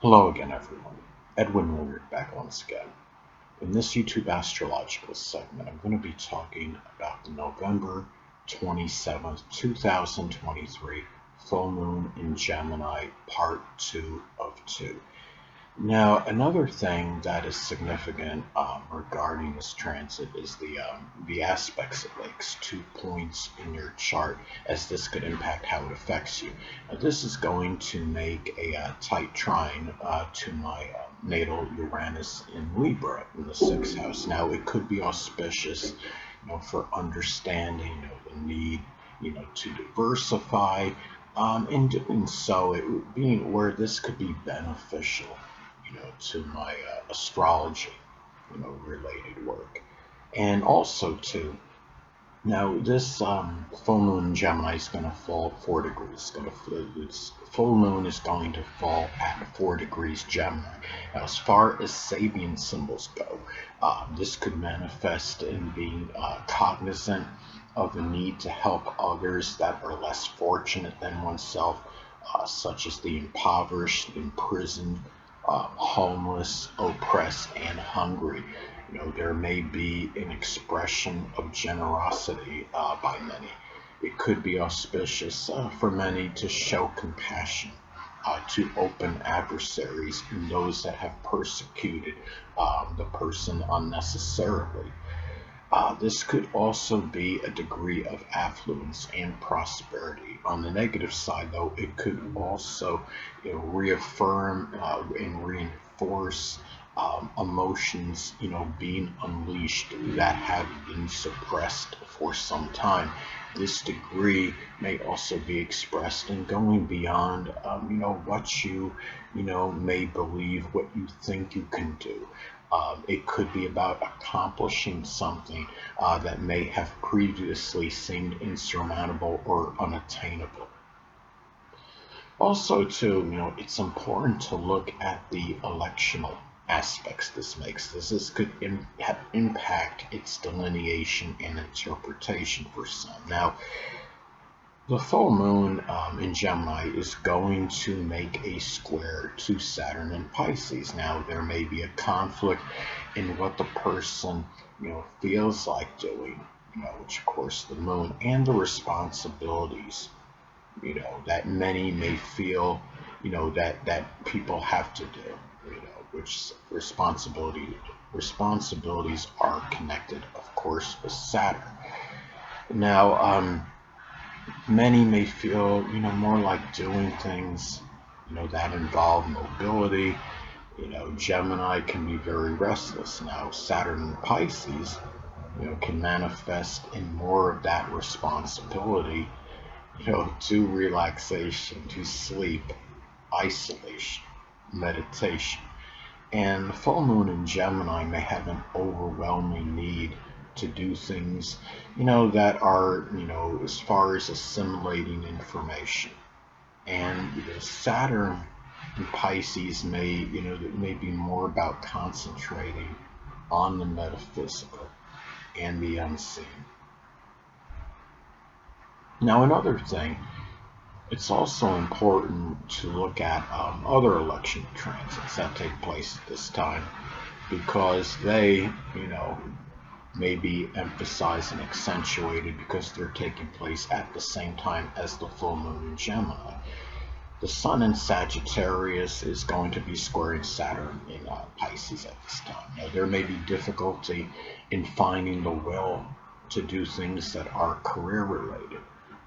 Hello again, everyone. Edwin Willard back once again. In this YouTube astrological segment, I'm going to be talking about the November 27th, 2023 full moon in Gemini, part 2 of 2. Now, another thing that is significant regarding this transit is the aspects it makes, 2 points in your chart, as this could impact how it affects you. Now, this is going to make a tight trine to my natal Uranus in Libra in the 6th house. Now, it could be auspicious, for understanding, the need, to diversify. In doing so, it being where this could be beneficial to my astrology, related work. And also too, now this full moon in Gemini is going to fall 4 degrees. This full moon is going to fall at 4 degrees Gemini. Now, as far as Sabian symbols go, this could manifest in being cognizant of the need to help others that are less fortunate than oneself, such as the impoverished, imprisoned, homeless, oppressed, and hungry. There may be an expression of generosity by many. It could be auspicious for many to show compassion to open adversaries and those that have persecuted the person unnecessarily. This could also be a degree of affluence and prosperity. On the negative side, though, it could also reaffirm and reinforce emotions, being unleashed that have been suppressed for some time. This degree may also be expressed in going beyond, what you may believe, what you think you can do. It could be about accomplishing something that may have previously seemed insurmountable or unattainable. Also, too, it's important to look at the electional aspects this makes. This could impact its delineation and interpretation for some. Now, the full moon in Gemini is going to make a square to Saturn in Pisces. Now, there may be a conflict in what the person, feels like doing, which of course the moon, and the responsibilities, that many may feel, that people have to do, which responsibilities are connected, of course, with Saturn. Now, many may feel, more like doing things, that involve mobility. Gemini can be very restless. Now, Saturn in Pisces, can manifest in more of that responsibility, to relaxation, to sleep, isolation, meditation. And the full moon in Gemini may have an overwhelming need to do things, that are, as far as assimilating information. And Saturn in Pisces may be more about concentrating on the metaphysical and the unseen. Now, another thing, it's also important to look at other election transits that take place at this time, because they, may be emphasized and accentuated because they're taking place at the same time as the full moon in Gemini. The Sun in Sagittarius is going to be squaring Saturn in Pisces at this time. Now, there may be difficulty in finding the will to do things that are career related.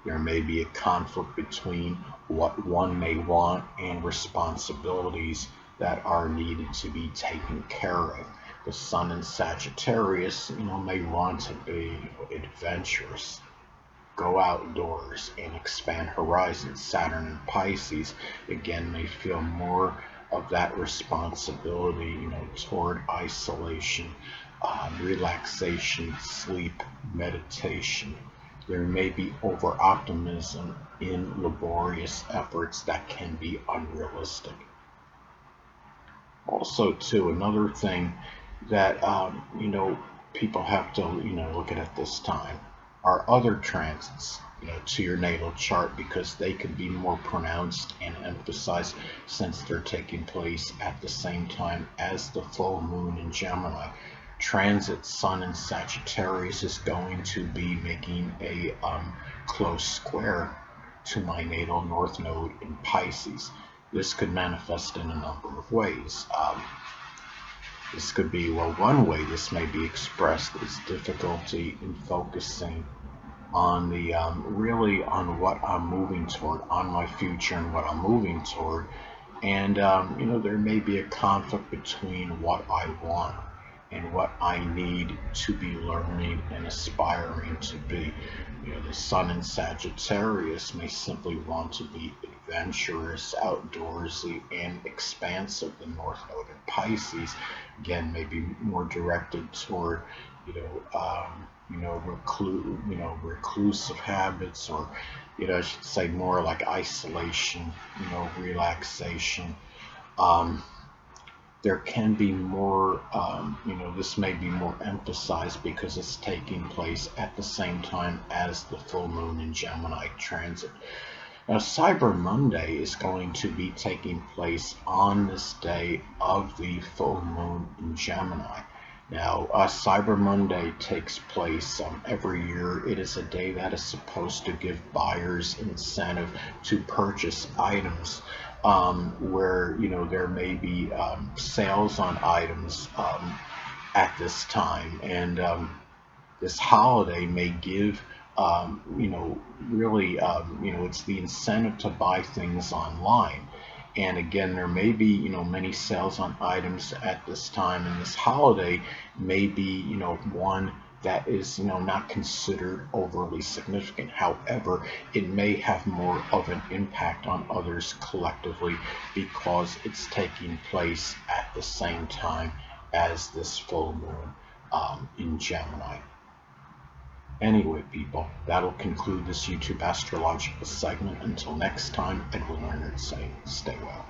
There may be a conflict between what one may want and responsibilities that are needed to be taken care of. The Sun in Sagittarius, may want to be adventurous, go outdoors, and expand horizons. Saturn in Pisces, again, may feel more of that responsibility, toward isolation, relaxation, sleep, meditation. There may be over optimism in laborious efforts that can be unrealistic. Also, too, another thing that people have to look at this time are other transits to your natal chart, because they could be more pronounced and emphasized since they're taking place at the same time as the full moon in Gemini. Transit Sun in Sagittarius is going to be making a close square to my natal North Node in Pisces. This could manifest in a number of ways. This could be, well, one way this may be expressed is difficulty in focusing on the really on what I'm moving toward, on my future and what I'm moving toward. And there may be a conflict between what I want and what I need to be learning and aspiring to be. The Sun in Sagittarius may simply want to be adventurous, outdoorsy, and expansive. The North Node in Pisces, again, may be more directed toward, reclusive habits, or, I should say more like isolation, relaxation. There can be more, this may be more emphasized because it's taking place at the same time as the full moon in Gemini transit. Now, Cyber Monday is going to be taking place on this day of the full moon in Gemini. Now, Cyber Monday takes place every year. It is a day that is supposed to give buyers incentive to purchase items, where there may be sales on items at this time, and this holiday may give really it's the incentive to buy things online. And again, there may be many sales on items at this time, and this holiday may be one that is not considered overly significant. However, it may have more of an impact on others collectively because it's taking place at the same time as this full moon in Gemini. Anyway, people, that'll conclude this YouTube astrological segment. Until next time, Edwin Leonard saying, stay well.